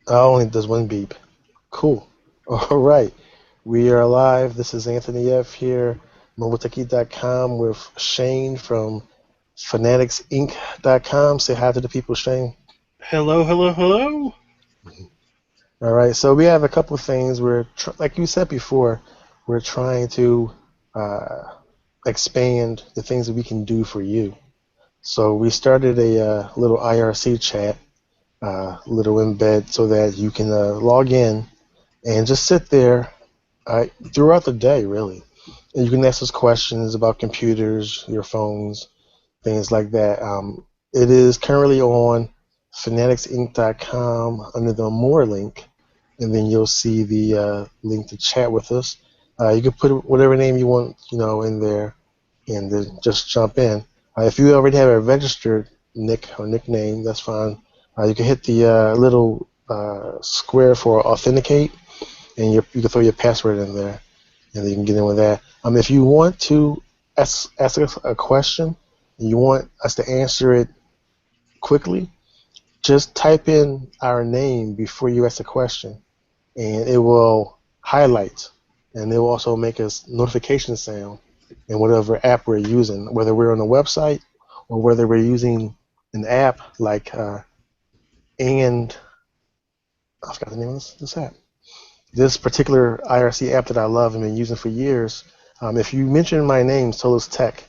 Oh, it does one beep. Cool. All right. We are live. This is Anthony F. here, mobiletechie.com with Shane from fanatixinc.com. Say hi to the people, Shane. Hello, hello, hello. All right. So we have a couple of things. Like you said before, we're trying to uh, expand the things that we can do for you. So we started a little IRC chat, little embed, so that you can log in and just sit there throughout the day, really. And you can ask us questions about computers, your phones, things like that. It is currently on fanatixinc.com under the More link, and then you'll see the link to chat with us. You can put whatever name you want, in there, and then just jump in. If you already have a registered nick or nickname, that's fine. You can hit the little square for authenticate, and you can throw your password in there, and then you can get in with that. If you want to ask us a question, and you want us to answer it quickly, just type in our name before you ask the question, and it will highlight, and it will also make a notification sound in whatever app we're using, whether we're on a website or whether we're using an app like and I forgot the name of this app. This particular IRC app that I love and been using for years, if you mention my name, Solus Tech,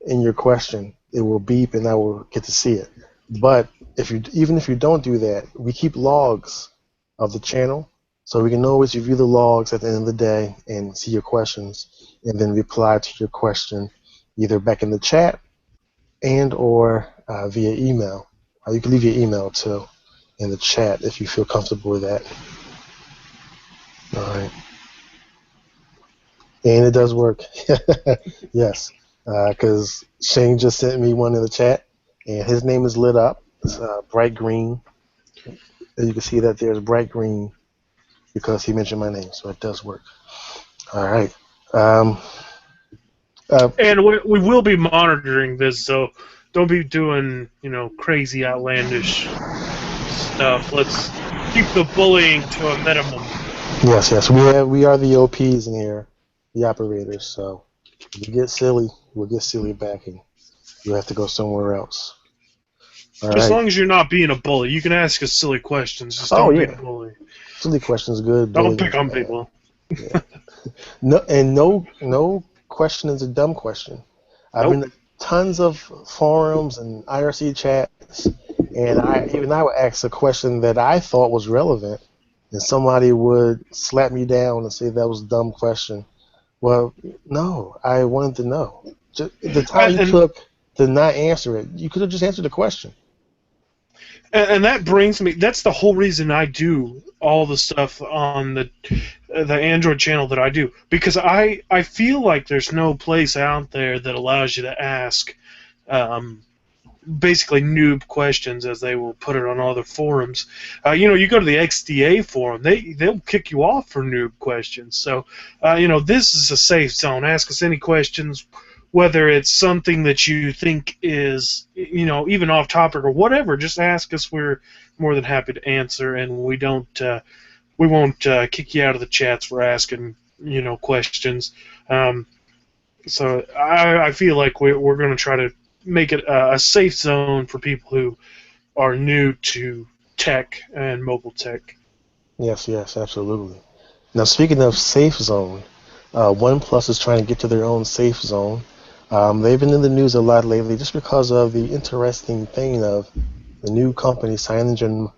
in your question, it will beep and I will get to see it. But even if you don't do that, we keep logs of the channel, so we can always review the logs at the end of the day and see your questions, and then reply to your question either back in the chat and or via email. You can leave your email too in the chat if you feel comfortable with that. All right. And it does work. Yes, because Shane just sent me one in the chat, and his name is lit up. It's bright green. As you can see that there's bright green because he mentioned my name, so it does work. All right. And we will be monitoring this, so don't be doing, crazy, outlandish stuff. Let's keep the bullying to a minimum. Yes. We are the OPs in here, the operators. So if you get silly, we'll get silly back, and you'll have to go somewhere else. All As right. long as you're not being a bully, you can ask us silly questions. Just Oh don't be yeah. a bully. Silly questions good. Don't Bullying pick is on bad. people. Yeah. No question is a dumb question. I've Nope. been to tons of forums and IRC chats, and I would ask a question that I thought was relevant, and somebody would slap me down and say that was a dumb question. Well, no, I wanted to know. The time you And took to not answer it, you could have just answered the question. and that brings me. That's the whole reason I do all the stuff on the Android channel that I do, because I feel like there's no place out there that allows you to ask um, basically noob questions, as they will put it on other forums. You go to the XDA forum, they'll kick you off for noob questions. So this is a safe zone. Ask us any questions, whether it's something that you think is even off topic or whatever. Just ask us. We're more than happy to answer, and we won't kick you out of the chats for asking questions. So I feel like we're going to try to make it a safe zone for people who are new to tech and mobile tech. Yes, absolutely. Now, speaking of safe zone, OnePlus is trying to get to their own safe zone. They've been in the news a lot lately just because of the interesting thing of the new company, Cyanogen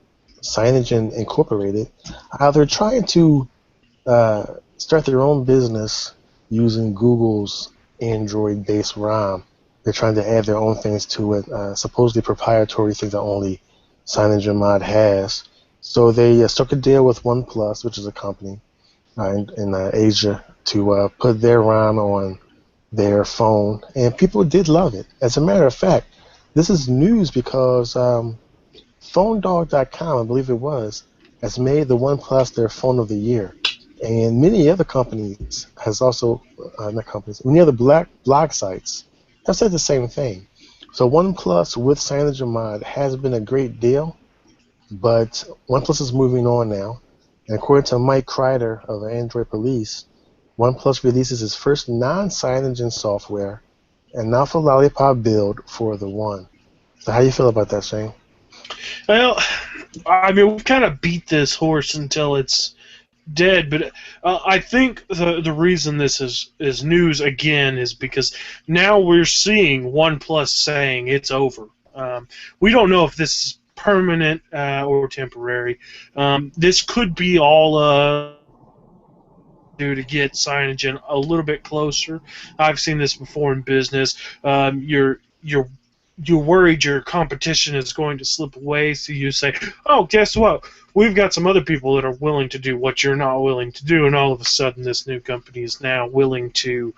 Incorporated, how they're trying to start their own business using Google's Android-based ROM. They're trying to add their own things to it, supposedly proprietary things that only CyanogenMod has. So they struck a deal with OnePlus, which is a company in Asia, to put their ROM on their phone, and people did love it. As a matter of fact, this is news because PhoneDog.com, I believe it was, has made the OnePlus their phone of the year. And many other companies has also, not companies, many other blog sites have said the same thing. So OnePlus with CyanogenMod has been a great deal, But OnePlus is moving on now, and according to Mike Kreider of Android Police, OnePlus releases its first non-CyanogenMod software, an Alpha Lollipop build for the One. So how do you feel about that, Shane? Well, I mean, we've kind of beat this horse until it's dead, but I think the reason this is news again is because now we're seeing OnePlus saying it's over. We don't know if this is permanent or temporary. This could be all to get Cyanogen a little bit closer. I've seen this before in business. You're worried your competition is going to slip away, so you say, "Oh, guess what? We've got some other people that are willing to do what you're not willing to do," and all of a sudden, this new company is now willing to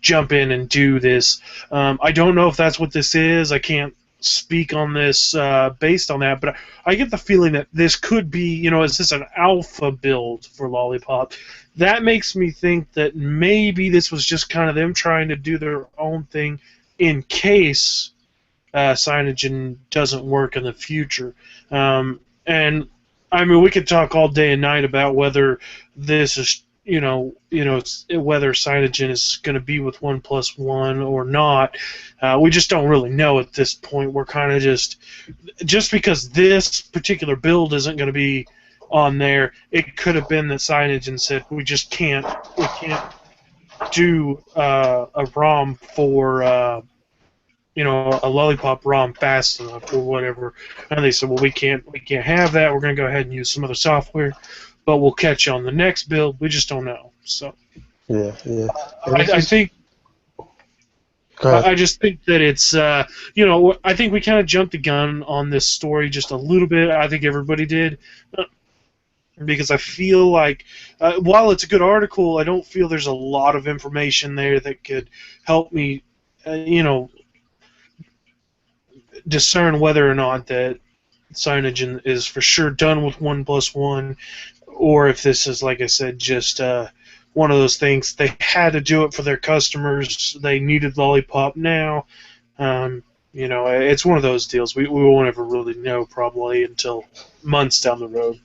jump in and do this. I don't know if that's what this is. I can't speak on this based on that, but I get the feeling that this could be, is this an alpha build for Lollipop? That makes me think that maybe this was just kind of them trying to do their own thing in case Cyanogen doesn't work in the future. And I mean, we could talk all day and night about whether this is, whether Cyanogen is going to be with OnePlus One or not. We just don't really know at this point. We're kind of just because this particular build isn't going to be on there, it could have been that Cyanogen said we can't do a ROM for a Lollipop ROM fast enough or whatever, and they said, well, we can't have that. We're going to go ahead and use some other software, but we'll catch you on the next build. We just don't know. So Yeah. I think. I just think that it's, I think we kind of jumped the gun on this story just a little bit. I think everybody did. Because I feel like, while it's a good article, I don't feel there's a lot of information there that could help me, discern whether or not that Cyanogen is for sure done with OnePlus One, or if this is, like I said, just one of those things. They had to do it for their customers. They needed Lollipop now. It's one of those deals. We won't ever really know probably until months down the road.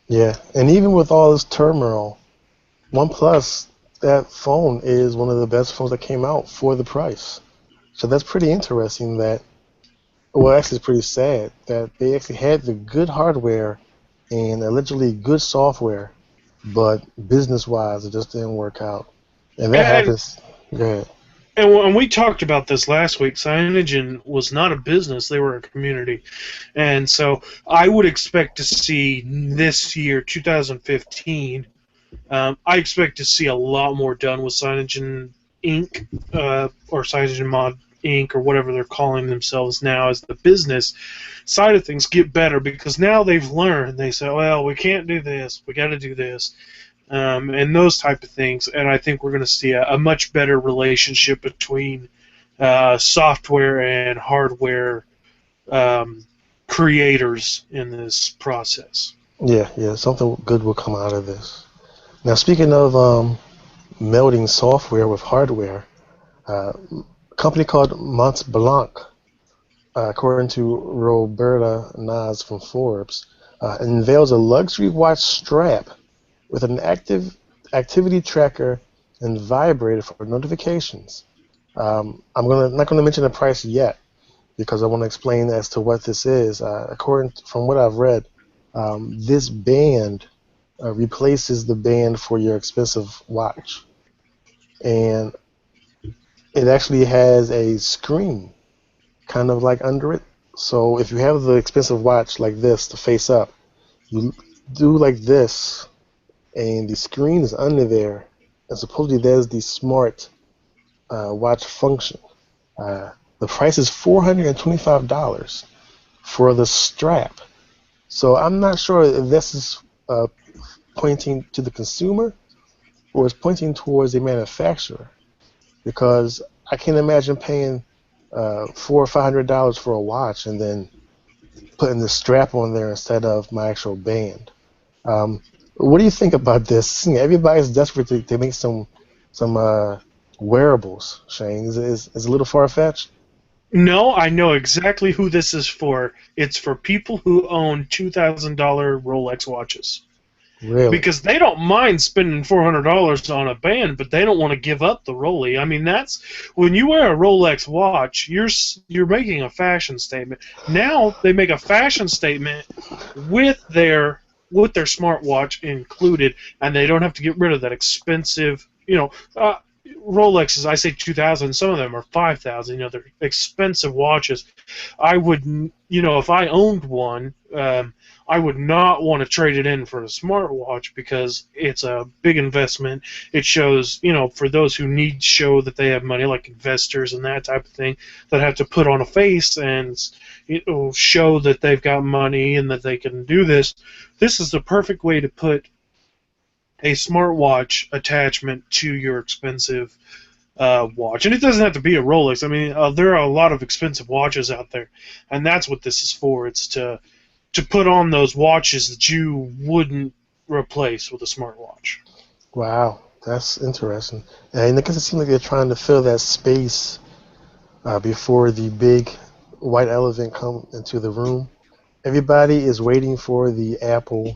Yeah, and even with all this turmoil, OnePlus, that phone is one of the best phones that came out for the price. So that's pretty interesting that, well, actually it's pretty sad that they actually had the good hardware and allegedly good software, but business-wise it just didn't work out. And that happens. Go ahead. And when we talked about this last week, Cyanogen was not a business, they were a community. And so I would expect to see this year, 2015, I expect to see a lot more done with Cyanogen Inc., or CyanogenMod Inc., or whatever they're calling themselves now, as the business side of things get better, because now they've learned. They say, well, we can't do this, we got to do this. And those type of things, and I think we're going to see a much better relationship between software and hardware creators in this process. Yeah, something good will come out of this. Now, speaking of melding software with hardware, a company called Mont Blanc, according to Roberta Nas from Forbes, unveils a luxury watch strap with an activity tracker and vibrator for notifications. I'm not going to mention the price yet because I want to explain as to what this is. From what I've read, this band replaces the band for your expensive watch, and it actually has a screen kind of like under it. So if you have the expensive watch like this to face up, you do like this, and the screen is under there, and supposedly there's the smart watch function. The price is $425 for the strap. So I'm not sure if this is pointing to the consumer or it's pointing towards the manufacturer, because I can't imagine paying $400 or $500 for a watch and then putting the strap on there instead of my actual band. What do you think about this? Everybody's desperate to make some wearables, Shane. Is a little far-fetched? No, I know exactly who this is for. It's for people who own $2,000 Rolex watches. Really? Because they don't mind spending $400 on a band, but they don't want to give up the Rolly. I mean, that's when you wear a Rolex watch, you're making a fashion statement. Now they make a fashion statement with their smartwatch included, and they don't have to get rid of that expensive, Rolexes. I say 2,000. Some of them are 5,000. They're expensive watches. I would, if I owned one, I would not want to trade it in for a smartwatch because it's a big investment. It shows, for those who need to show that they have money, like investors and that type of thing, that have to put on a face and show that they've got money and that they can do this. This is the perfect way to put a smartwatch attachment to your expensive watch. And it doesn't have to be a Rolex. I mean, there are a lot of expensive watches out there, and that's what this is for. It's to put on those watches that you wouldn't replace with a smartwatch. Wow, that's interesting. And I guess it seems like they're trying to fill that space before the big white elephant come into the room. Everybody is waiting for the Apple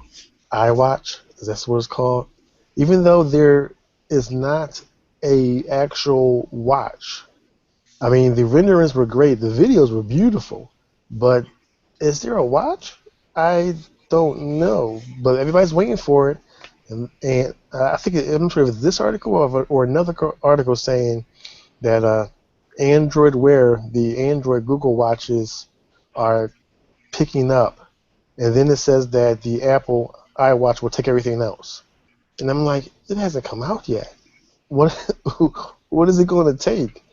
iWatch. That's what it's called. Even though there is not a actual watch. I mean, the renderings were great. The videos were beautiful. But is there a watch? I don't know. But everybody's waiting for it. And I think I'm not sure if it's this article or another article saying that Android Wear, the Android Google watches, are picking up, and then it says that the Apple iWatch will take everything else. And I'm like, it hasn't come out yet. What what is it going to take?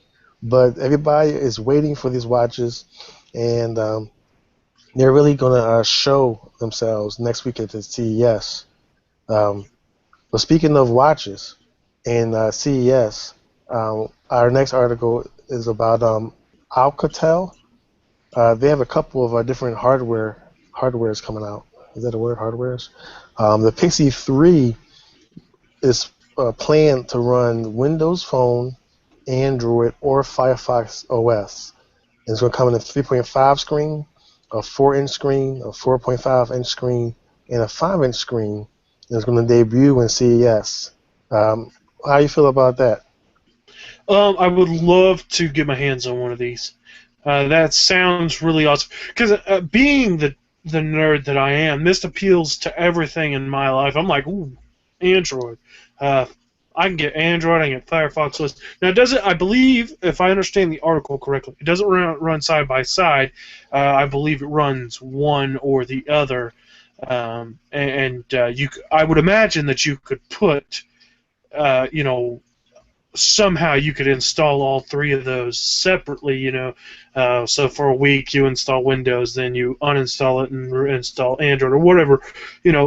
But everybody is waiting for these watches, and they're really going to show themselves next week at the CES. Um, but speaking of watches and CES, our next article is about Alcatel. They have a couple of different hardwares coming out. Is that a word? Hardwares. The Pixie 3 is planned to run Windows Phone, Android, or Firefox OS. And it's going to come in a 3.5 screen, a 4-inch screen, a 4.5-inch screen, and a 5-inch screen. And it's going to debut in CES. How do you feel about that? I would love to get my hands on one of these. That sounds really awesome. Because being the nerd that I am, this appeals to everything in my life. I'm like, ooh, Android. Uh, I can get Android. I can get Firefox OS. Now, it doesn't. I believe, if I understand the article correctly, it doesn't run side by side. I believe it runs one or the other. I would imagine that you could put, somehow you could install all three of those separately, so for a week you install Windows, then you uninstall it and install Android or whatever,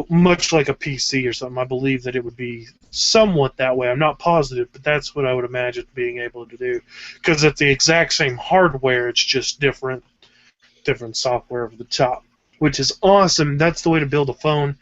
much like a PC or something. I believe that it would be somewhat that way. I'm not positive, but that's what I would imagine being able to do, because it's the exact same hardware, it's just different software over the top, which is awesome. That's the way to build a phone.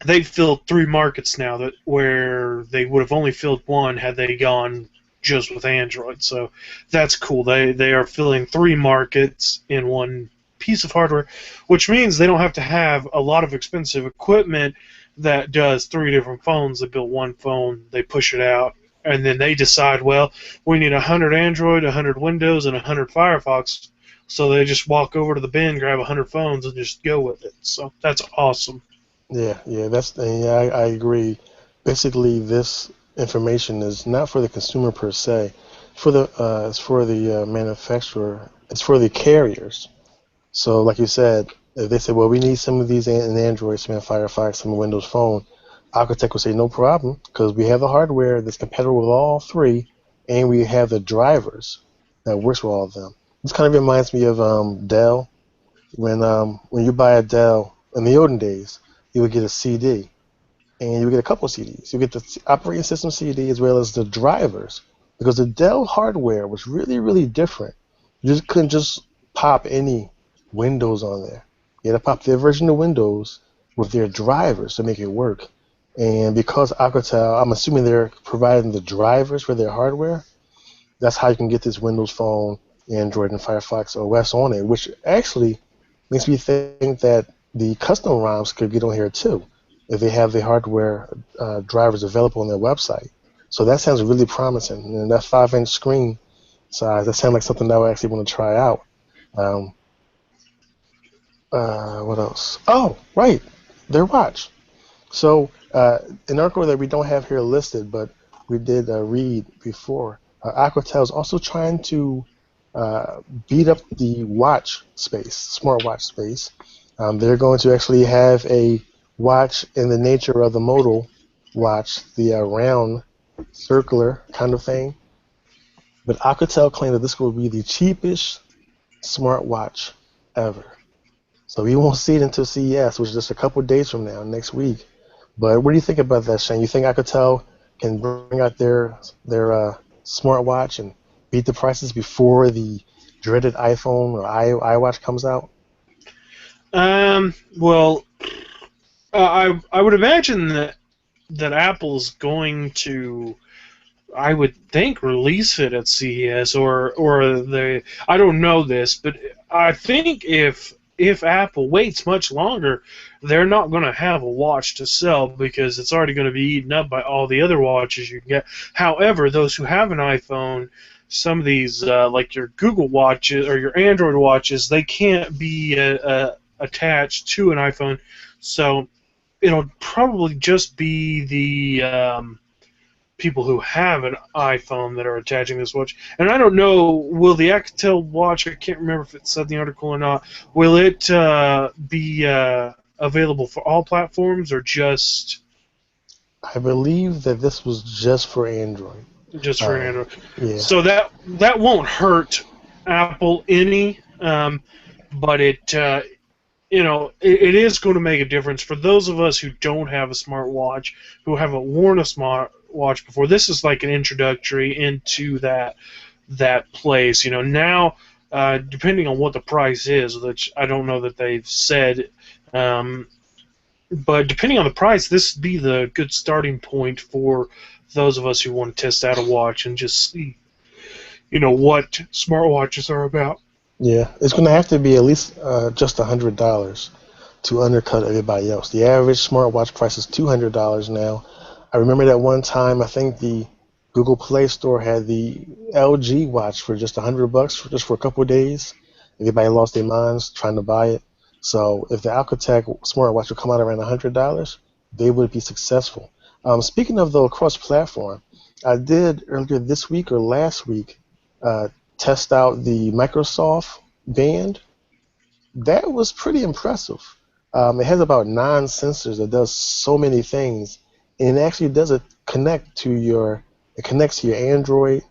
They've filled three markets now that where they would have only filled one had they gone just with Android. So that's cool. They are filling three markets in one piece of hardware, which means they don't have to have a lot of expensive equipment that does three different phones. They build one phone, they push it out, and then they decide, well, we need 100 Android, 100 Windows, and 100 Firefox. So they just walk over to the bin, grab 100 phones, and just go with it. So that's awesome. I agree. Basically, this information is not for the consumer per se. It's for the manufacturer. It's for the carriers. So, like you said, if they say, well, we need some of these in Android, some in Firefox, some in Windows Phone, Alcatel will say, no problem, because we have the hardware that's compatible with all three, and we have the drivers that works with all of them. This kind of reminds me of Dell. When you buy a Dell in the olden days, you would get a CD, and you would get a couple of CDs. You get the operating system CD as well as the drivers, because the Dell hardware was really, really different. You just couldn't just pop any Windows on there. You had to pop their version of Windows with their drivers to make it work. And because Alcatel, I'm assuming they're providing the drivers for their hardware, that's how you can get this Windows Phone, Android and Firefox OS on it, which actually makes me think that the custom ROMs could get on here too, if they have the hardware drivers available on their website. So that sounds really promising. And that 5-inch screen size, that sounds like something that I would actually want to try out. Um, what else? Oh, right, their watch. So an article that we don't have here listed, but we did read before, Aquatel is also trying to uh, beat up the watch space, smartwatch space. They're going to actually have a watch in the nature of the modal watch, the round, circular kind of thing. But Aquatel claimed that this will be the cheapest smartwatch ever. So we won't see it until CES, which is just a couple of days from now, next week. But what do you think about that, Shane? You think Alcatel can bring out their smartwatch and beat the prices before the dreaded iPhone or iWatch comes out? Well, I would imagine that Apple's going to, I would think, release it at CES or the, I don't know this, but I think if Apple waits much longer, they're not going to have a watch to sell because it's already going to be eaten up by all the other watches you can get. However, those who have an iPhone, some of these like your Google watches or your Android watches, they can't be attached to an iPhone, so it'll probably just be the people who have an iPhone that are attaching this watch. And I don't know, will the Alcatel watch, I can't remember if it said in the article or not, will it be available for all platforms or just I believe that this was just for Android. for Android? Yeah, So that won't hurt Apple any, but it is going to make a difference for those of us who don't have a smartwatch, who haven't worn a smartwatch before. This is like an introductory into that place. Now, depending on what the price is, which I don't know that they've said, but depending on the price, this would be the good starting point for those of us who want to test out a watch and just see, what smartwatches are about. yeah. It's going to have to be at least just $100 to undercut everybody else. The average smartwatch price is $200 now. I remember that one time, I think the Google Play Store had the LG watch for just $100 just for a couple of days. Everybody lost their minds trying to buy it. So if the Alcatel smartwatch would come out around $100, they would be successful. Speaking of the cross-platform, I did earlier this week or last week test out the Microsoft Band. That was pretty impressive. It has about 9 sensors that does so many things, and it actually does it connects to your Android,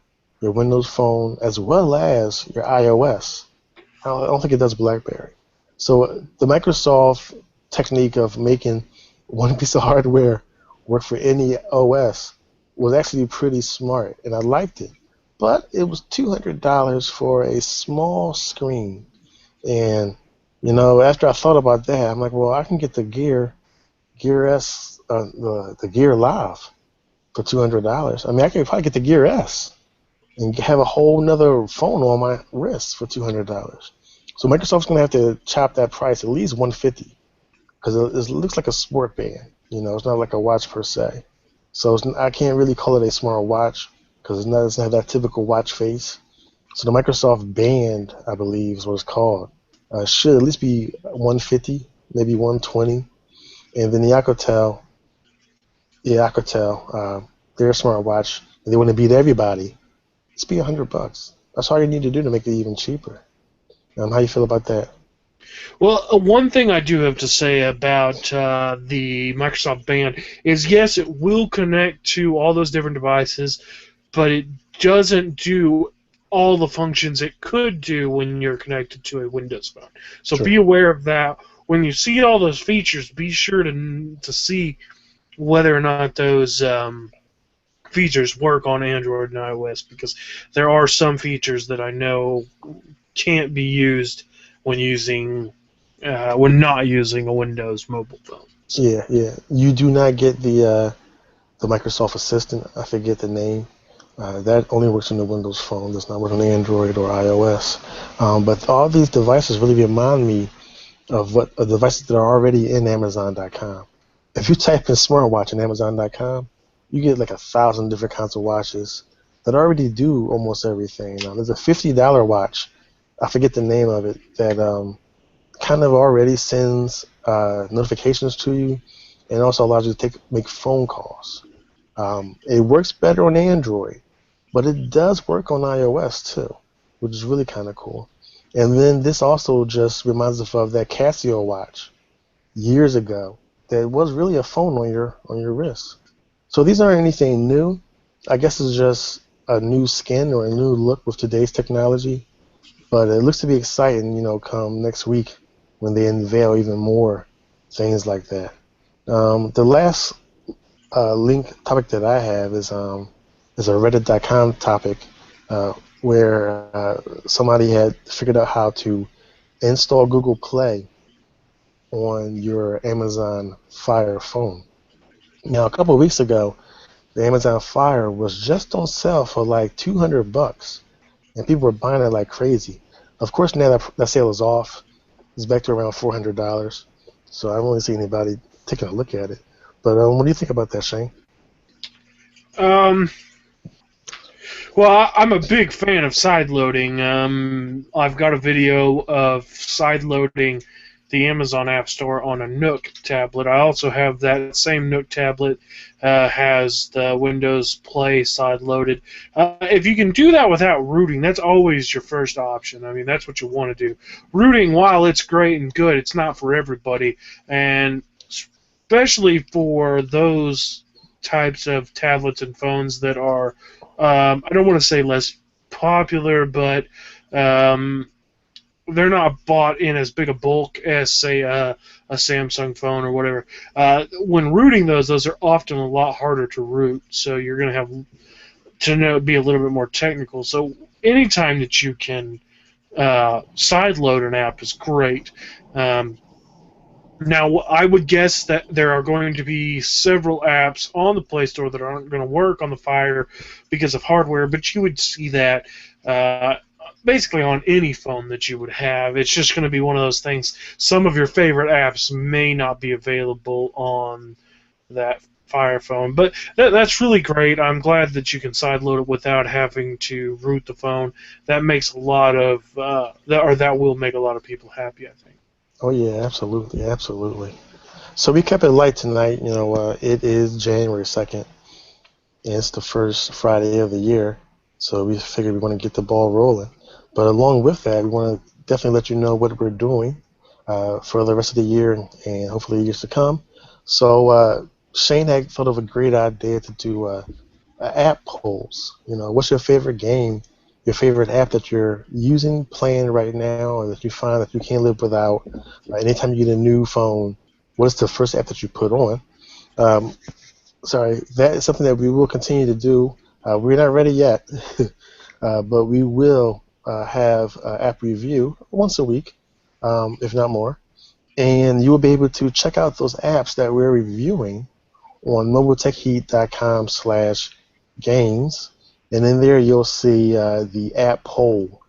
your Windows Phone, as well as your iOS. I don't think it does BlackBerry. So the Microsoft technique of making one piece of hardware work for any OS was actually pretty smart, and I liked it. But it was $200 for a small screen. And, after I thought about that, I'm like, well, I can get the Gear S, the Gear Live for $200. I mean, I could probably get the Gear S and have a whole nother phone on my wrist for $200. So Microsoft's going to have to chop that price at least $150 because it looks like a sport band. It's not like a watch per se. So I can't really call it a smart watch because it doesn't have that typical watch face. So the Microsoft Band, I believe, is what it's called, should at least be $150, maybe $120. And then the Alcatel, their smartwatch, and they want to beat everybody. It's be $100. That's all you need to do to make it even cheaper. How you feel about that? Well, one thing I do have to say about the Microsoft Band is, yes, it will connect to all those different devices, but it doesn't do all the functions it could do when you're connected to a Windows phone. So Sure. be aware of that. When you see all those features, be sure to see whether or not those features work on Android and iOS, because there are some features that I know can't be used when not using a Windows mobile phone. So. Yeah. You do not get the Microsoft Assistant. I forget the name. That only works on the Windows phone. Does not work on Android or iOS. But all these devices really remind me of what devices that are already in Amazon.com. If you type in smartwatch in Amazon.com, you get like 1,000 different kinds of watches that already do almost everything. Now, there's a $50 watch, I forget the name of it, that kind of already sends notifications to you and also allows you to make phone calls. It works better on Android, but it does work on iOS too, which is really kind of cool. And then this also just reminds us of that Casio watch years ago that was really a phone on your wrist. So these aren't anything new. I guess it's just a new skin or a new look with today's technology. But it looks to be exciting, come next week when they unveil even more things like that. The last link topic that I have is a Reddit.com topic where somebody had figured out how to install Google Play on your Amazon Fire phone. Now, a couple of weeks ago, the Amazon Fire was just on sale for like $200, and people were buying it like crazy. Of course, now that sale is off. It's back to around $400. So I don't really see anybody taking a look at it. But what do you think about that, Shane? Um, well, I'm a big fan of side loading. I've got a video of side loading the Amazon App Store on a Nook tablet. I also have that same Nook tablet has the Windows Play side loaded. If you can do that without rooting, that's always your first option. I mean, that's what you want to do. Rooting, while it's great and good, it's not for everybody, and especially for those types of tablets and phones that are, I don't want to say less popular, but they're not bought in as big a bulk as, say, a Samsung phone or whatever. When rooting those are often a lot harder to root, so you're going to have to be a little bit more technical. So anytime that you can side load an app is great. Now, I would guess that there are going to be several apps on the Play Store that aren't going to work on the Fire because of hardware, but you would see that basically on any phone that you would have. It's just going to be one of those things. Some of your favorite apps may not be available on that Fire phone, but that's really great. I'm glad that you can sideload it without having to root the phone. That makes a lot of that will make a lot of people happy, I think. Oh yeah, absolutely, absolutely. So we kept it light tonight. It is January 2nd, and it's the first Friday of the year. So we figured we want to get the ball rolling. But along with that, we want to definitely let you know what we're doing for the rest of the year and hopefully years to come. So Shane had thought of a great idea to do app polls. What's your favorite game, your favorite app that you're using, playing right now, or that you find that you can't live without? Anytime you get a new phone, what is the first app that you put on? Um, Sorry, that is something that we will continue to do. We're not ready yet, but we will have app review once a week, if not more. And you will be able to check out those apps that we're reviewing on mobiletechheat.com/games. And in there you'll see the app poll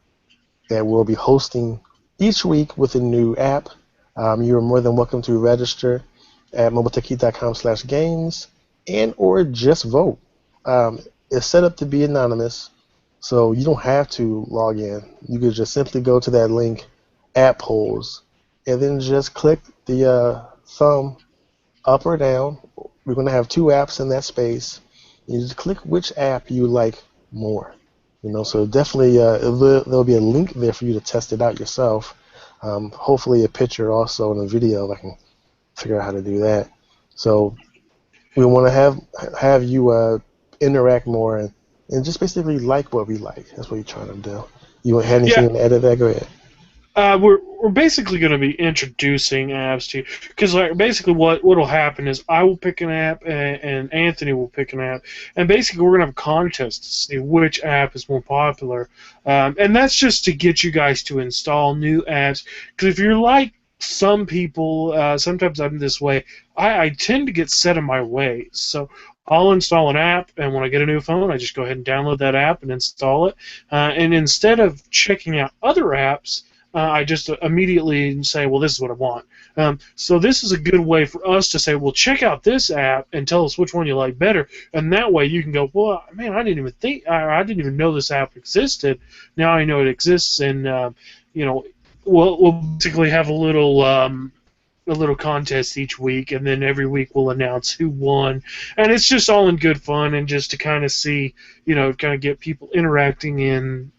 that we'll be hosting each week with a new app. You are more than welcome to register at mobiletechheat.com/games and or just vote. It's set up to be anonymous, so you don't have to log in. You could just simply go to that link, app polls, and then just click the thumb up or down. We're going to have two apps in that space. You just click which app you like more. So definitely there'll be a link there for you to test it out yourself. Hopefully a picture also and a video if I can figure out how to do that. So we want to have you interact more and just basically like what we like. That's what you're trying to do. You have Yeah, anything to edit that? Go ahead. we're basically going to be introducing apps to you because like basically what'll happen is I will pick an app and Anthony will pick an app, and basically we're going to have a contest to see which app is more popular, and that's just to get you guys to install new apps. Because if you're like some people, sometimes I'm this way. I tend to get set in my ways, so I'll install an app, and when I get a new phone, I just go ahead and download that app and install it. And instead of checking out other apps, I just immediately say, well, this is what I want. So this is a good way for us to say, well, check out this app and tell us which one you like better. And that way you can go, well, man, I didn't even think, I didn't even know this app existed. Now I know it exists, and you know, we'll basically have a little contest each week, and then every week we'll announce who won, and it's just all in good fun, and just to kind of see, kind of get people interacting in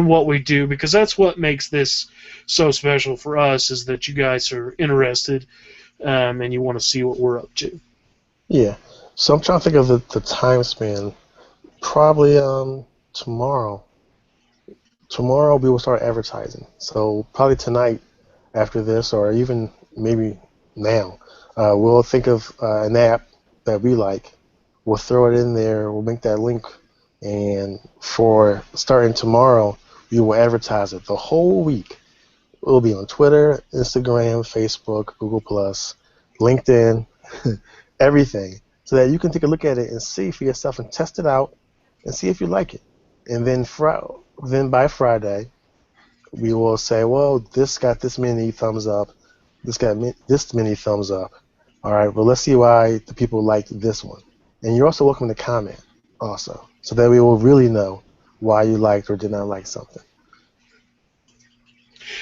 what we do, because that's what makes this so special for us, is that you guys are interested, and you want to see what we're up to. Yeah. So I'm trying to think of the time span. Probably tomorrow. Tomorrow we will start advertising. So probably tonight after this, or even maybe now, we'll think of an app that we like. We'll throw it in there. We'll make that link, and for starting tomorrow, we will advertise it the whole week. It will be on Twitter, Instagram, Facebook, Google Plus, LinkedIn, everything, so that you can take a look at it and see for yourself and test it out and see if you like it. And then by Friday, we will say, well, this got this many thumbs up, this got this many thumbs up. All right, well, let's see why the people liked this one. And you're also welcome to comment also, so that we will really know why you liked or did not like something.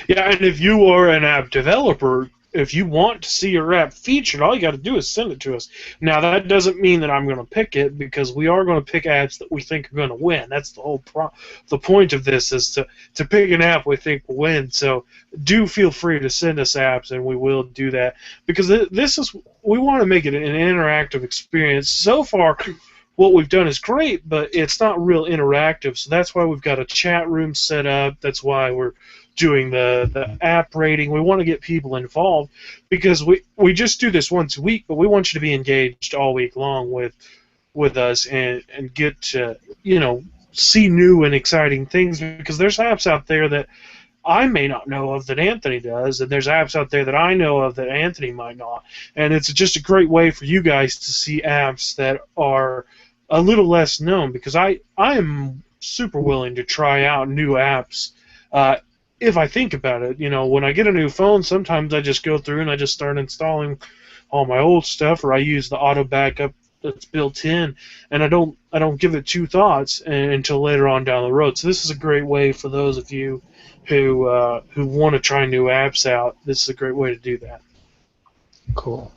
Yeah, and if you are an app developer, if you want to see your app featured, all you got to do is send it to us. Now, that doesn't mean that I'm going to pick it, because we are going to pick apps that we think are going to win. That's the whole the point of this, is to pick an app we think will win. So do feel free to send us apps, and we will do that, because we want to make it an interactive experience. So far, what we've done is great, but it's not real interactive. So that's why we've got a chat room set up. That's why we're doing the app rating. We want to get people involved, because we just do this once a week, but we want you to be engaged all week long with us, and get to see new and exciting things, because there's apps out there that I may not know of that Anthony does, and there's apps out there that I know of that Anthony might not. And it's just a great way for you guys to see apps that are a little less known, because I am super willing to try out new apps. If I think about it, when I get a new phone, sometimes I just go through and I just start installing all my old stuff, or I use the auto backup that's built in, and I don't give it two thoughts until later on down the road. So this is a great way for those of you who want to try new apps out. This is a great way to do that. Cool.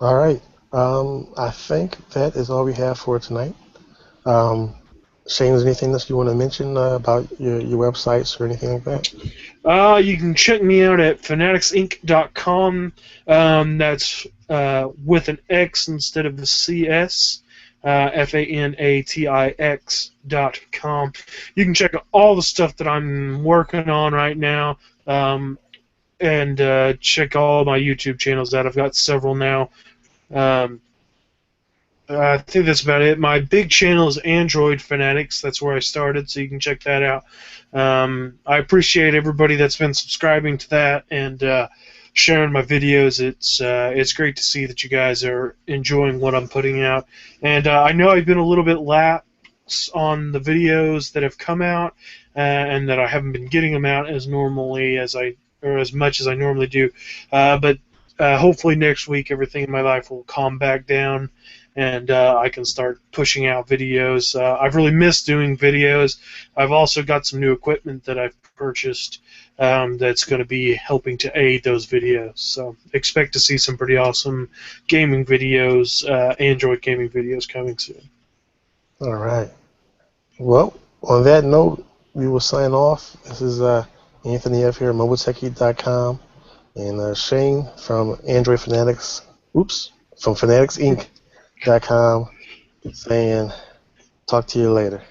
All right. I think that is all we have for tonight. Shane, is there anything else you want to mention about your websites or anything like that? You can check me out at fanatixinc.com. That's with an X instead of a CS. FANATIX.com. You can check out all the stuff that I'm working on right now, and check all my YouTube channels out. I've got several now. I think that's about it. My big channel is Android Fanatix. That's where I started, so you can check that out. I appreciate everybody that's been subscribing to that and sharing my videos. It's great to see that you guys are enjoying what I'm putting out. And I know I've been a little bit lax on the videos that have come out, and that I haven't been getting them out as much as I normally do. But hopefully next week everything in my life will calm back down, and I can start pushing out videos. I've really missed doing videos. I've also got some new equipment that I've purchased that's going to be helping to aid those videos. So expect to see some pretty awesome gaming videos, Android gaming videos coming soon. All right. Well, on that note, we will sign off. This is Anthony F. here at MobileTechie.com, and Shane from Android Fanatix. From FanatixInc.com, saying, talk to you later.